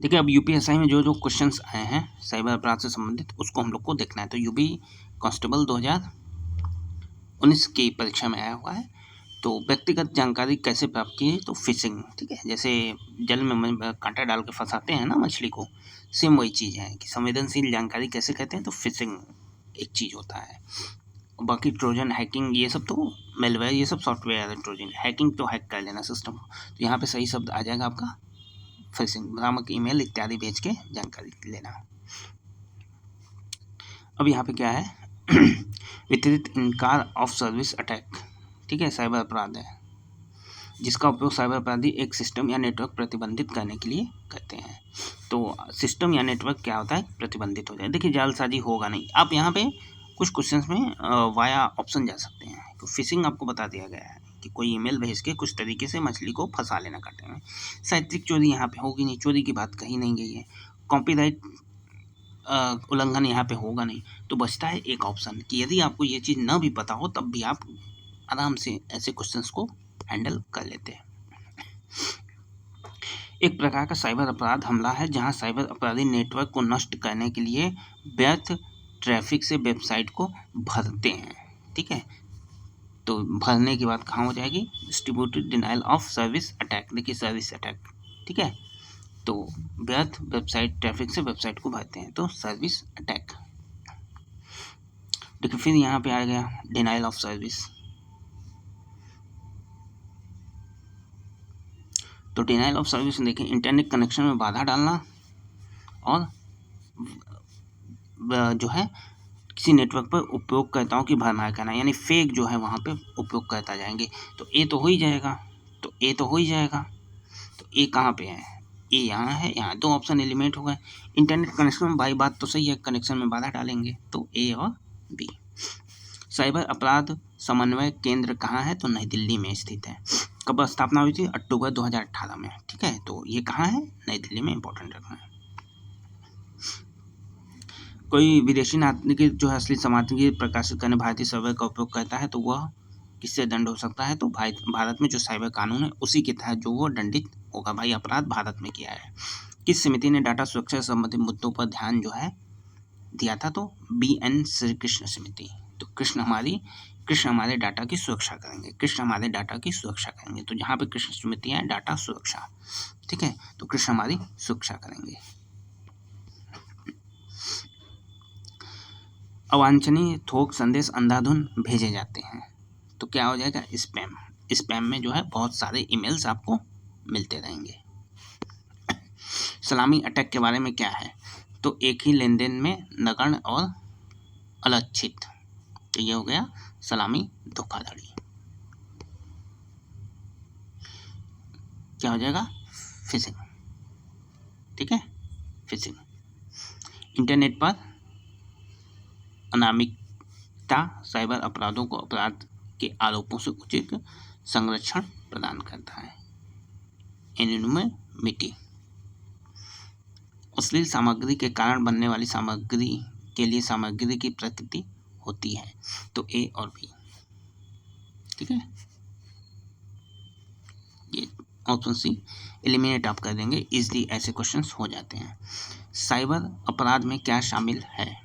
देखिए अब यूपीएसआई में जो जो क्वेश्चंस आए हैं साइबर अपराध से संबंधित उसको हम लोग को देखना है। तो यूपी कांस्टेबल 2019 की परीक्षा में आया हुआ है। तो व्यक्तिगत जानकारी कैसे प्राप्त की है, तो फिशिंग, ठीक है, जैसे जल में कांटा डाल के फंसाते हैं ना मछली को, सेम वही चीज़ है कि संवेदनशील जानकारी कैसे कहते हैं, तो फिशिंग एक चीज़ होता है। बाकी ट्रोजन, हैकिंग, ये सब तो मेलवेयर, ये सब सॉफ्टवेयर है। ट्रोजन हैकिंग तो हैक कर लेना सिस्टम को। तो यहाँ पे सही शब्द आ जाएगा आपका फिशिंग, भ्रामक ईमेल इत्यादि भेज के जानकारी लेना। अब यहाँ पे क्या है वितरित इनकार ऑफ सर्विस अटैक, ठीक है, साइबर अपराध है जिसका उपयोग साइबर अपराधी एक सिस्टम या नेटवर्क प्रतिबंधित करने के लिए करते हैं। तो सिस्टम या नेटवर्क क्या होता है, प्रतिबंधित हो जाए। देखिए जालसाजी होगा नहीं। आप यहाँ पे कुछ क्वेश्चंस में वाया ऑप्शन जा सकते हैं। तो फिशिंग आपको बता दिया गया है कि कोई ईमेल भेज के कुछ तरीके से मछली को फंसा लेना कांटे में। साहित्यिक चोरी यहाँ पे होगी नहीं, चोरी की बात कही नहीं गई है। कॉपीराइट उल्लंघन यहाँ पे होगा नहीं। तो बचता है एक ऑप्शन कि यदि आपको ये चीज़ न भी पता हो तब भी आप आराम से ऐसे क्वेश्चंस को हैंडल कर लेते हैं। एक प्रकार का साइबर अपराध हमला है जहां साइबर अपराधी नेटवर्क को नष्ट करने के लिए व्यर्थ ट्रैफिक से वेबसाइट को भरते हैं, ठीक है। तो भरने की बात कहाँ हो जाएगी, distributed denial of service attack. देखिए सर्विस अटैक, ठीक है। तो व्यर्थ वेबसाइट ट्रैफिक से वेबसाइट को भरते हैं, तो सर्विस अटैक। देखिए फिर यहाँ पे आ गया डिनाइल ऑफ सर्विस। तो डिनाइल ऑफ सर्विस में देखिए इंटरनेट कनेक्शन में बाधा डालना और जो है किसी नेटवर्क पर उपयोगकर्ताओं की भरमार करना, यानी फेक जो है वहाँ पे उपयोगकर्ता जाएंगे। तो ए तो हो ही जाएगा, तो ए तो हो ही जाएगा। तो ए कहाँ पे है, ए यहाँ है, यहाँ दो ऑप्शन एलिमिनेट हो गए। इंटरनेट कनेक्शन में भाई बात तो सही है, कनेक्शन में बाधा डालेंगे, तो ए और बी। साइबर अपराध समन्वय केंद्र कहाँ है, तो नई दिल्ली में स्थित है। कब स्थापना हुई थी, अक्टूबर 2018 में, ठीक है। तो ये कहाँ है, नई दिल्ली में, इंपॉर्टेंट रखना है। कोई विदेशी नागरिक जो है असली सामग्री प्रकाशित करने भारतीय सर्वर का उपयोग करता है तो वह किससे दंड हो सकता है, तो भारत में जो साइबर कानून है उसी के तहत जो वो दंडित होगा। भाई अपराध भारत में किया है। किस समिति ने डाटा सुरक्षा से संबंधित मुद्दों पर ध्यान जो है दिया था, तो BN श्री कृष्ण समिति। तो कृष्ण हमारे डाटा की सुरक्षा करेंगे, कृष्ण हमारे डाटा की सुरक्षा करेंगे। तो जहाँ पे कृष्ण समिति है डाटा सुरक्षा, ठीक है, तो कृष्ण हमारी सुरक्षा करेंगे। अवांछनीय थोक संदेश अंधाधुन भेजे जाते हैं तो क्या हो जाएगा, स्पैम। स्पैम में जो है बहुत सारे ईमेल्स आपको मिलते रहेंगे। सलामी अटैक के बारे में क्या है, तो एक ही लेन देन में नगण्य और अलक्षित, तो ये हो गया सलामी धोखाधड़ी। क्या हो जाएगा, फिशिंग, ठीक है, फिशिंग। इंटरनेट पर अनामिकता साइबर अपराधों को अपराध के आरोपों से उचित संरक्षण प्रदान करता है। एनोनिमिटी, अश्लील सामग्री के कारण बनने वाली सामग्री के लिए सामग्री की प्रकृति होती है, तो ए और बी, ठीक है। ये ऑप्शन सी एलिमिनेट आप कर देंगे, इजली ऐसे क्वेश्चंस हो जाते हैं। साइबर अपराध में क्या शामिल है,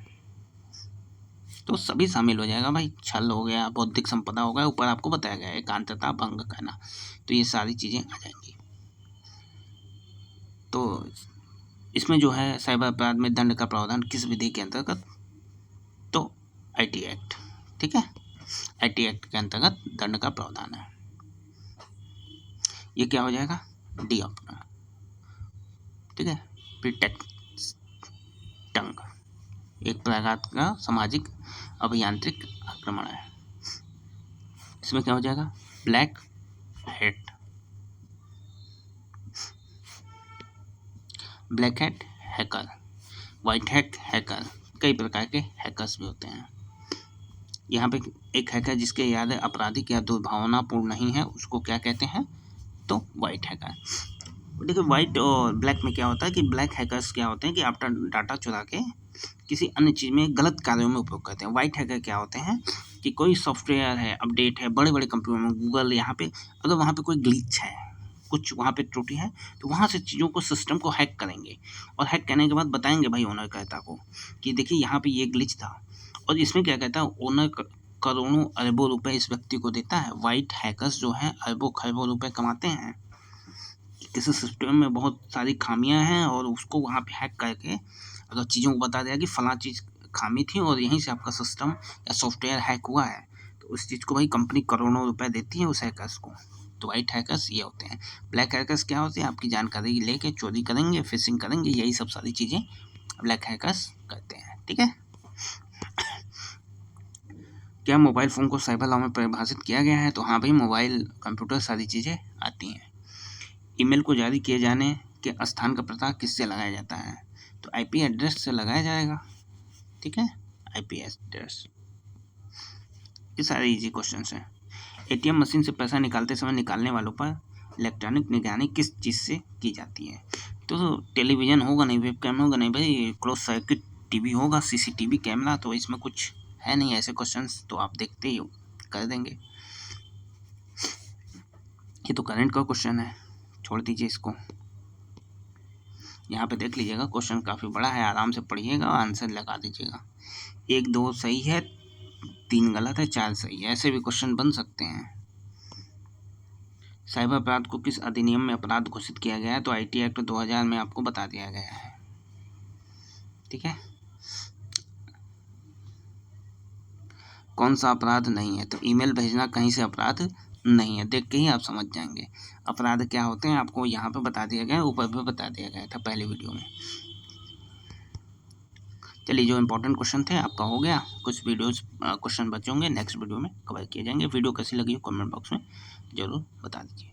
तो सभी शामिल हो जाएगा भाई। छल हो गया, बौद्धिक संपदा हो गया, ऊपर आपको बताया गया है, एकांतता भंग करना, तो ये सारी चीज़ें आ जाएंगी। तो इसमें जो है साइबर अपराध में दंड का प्रावधान किस विधि के अंतर्गत, तो IT एक्ट, ठीक है, IT एक्ट के अंतर्गत दंड का प्रावधान है। ये क्या हो जाएगा, डी ऑप्शन, ठीक है। प्रीटेक्टंग एक प्रकार का सामाजिक अभियांत्रिक आक्रमण है। इसमें क्या हो जाएगा, black hat, black hat hacker, white hat hacker, कई प्रकार के हैकर्स भी होते हैं। यहाँ पे एक हैकर जिसके याद है आपराधिक या दुर्भावनापूर्ण नहीं है उसको क्या कहते हैं, तो वाइट हैकर। देखिए वाइट और ब्लैक में क्या होता है कि ब्लैक हैकर्स क्या होते हैं कि आपका डाटा चुरा के किसी अन्य चीज़ में गलत कार्यों में उपयोग करते हैं। वाइट हैकर क्या होते हैं कि कोई सॉफ्टवेयर है, अपडेट है, बड़े बड़े कंप्यूटर में गूगल, यहाँ पे अगर वहाँ पे कोई ग्लिच है कुछ वहाँ पे त्रुटि है तो वहाँ से चीज़ों को सिस्टम को हैक करेंगे और हैक करने के बाद बताएंगे भाई ओनर कहता को कि देखिए यहाँ पे ये ग्लिच था और इसमें क्या कहता है ओनर करोड़ों अरबों रुपए इस व्यक्ति को देता है। वाइट हैकर्स जो हैं अरबों खरबों रुपए कमाते हैं। किसी सिस्टम में बहुत सारी खामियां हैं और उसको वहाँ पे हैक करके अगर चीज़ों को बता दिया कि फला चीज़ खामी थी और यहीं से आपका सिस्टम या सॉफ्टवेयर हैक हुआ है तो उस चीज़ को भाई कंपनी करोड़ों रुपए देती है उस हैकर्स को। तो वाइट हैकर्स ये होते हैं। ब्लैक हैकर्स क्या होते हैं? आपकी जानकारी लेके चोरी करेंगे, फिशिंग करेंगे, यही सब सारी चीज़ें ब्लैक हैकर्स करते हैं। ठीक है। क्या मोबाइल फ़ोन को साइबर लॉ में परिभाषित किया गया है? तो हाँ भाई, मोबाइल कंप्यूटर सारी चीज़ें आती हैं। ईमेल को जारी किए जाने के स्थान का पता किससे लगाया जाता है? तो आईपी एड्रेस से लगाया जाएगा। ठीक है, आईपी एड्रेस। ये सारे इजी क्वेश्चन हैं। एटीएम मशीन से पैसा निकालते समय निकालने वालों पर इलेक्ट्रॉनिक निगरानी किस चीज़ से की जाती है? तो टेलीविज़न होगा नहीं, वेब कैम होगा नहीं भाई, क्लोज सर्किट टीवी होगा, सीसीटीवी कैमरा। तो इसमें कुछ है नहीं ऐसे क्वेश्चंस, तो आप देखते ही कर देंगे। ये तो करंट का क्वेश्चन है, छोड़ दीजिए इसको। यहाँ पे देख लीजिएगा, क्वेश्चन काफ़ी बड़ा है, आराम से पढ़िएगा और आंसर लगा दीजिएगा। 1 2 सही है, 3 गलत है, 4 सही है, ऐसे भी क्वेश्चन बन सकते हैं। साइबर अपराध को किस अधिनियम में अपराध घोषित किया गया है? तो आईटी एक्ट 2000 में आपको बता दिया गया है। ठीक है। कौन सा अपराध नहीं है? तो ईमेल भेजना कहीं से अपराध नहीं है, देख के ही आप समझ जाएंगे अपराध क्या होते हैं। आपको यहाँ पे बता दिया गया है, ऊपर भी बता दिया गया था पहले वीडियो में। चलिए, जो इंपॉर्टेंट क्वेश्चन थे आपका हो गया। कुछ वीडियोस क्वेश्चन बचे होंगे, नेक्स्ट वीडियो में कवर किए जाएंगे। वीडियो कैसी लगी हो कमेंट बॉक्स में ज़रूर बता दीजिए।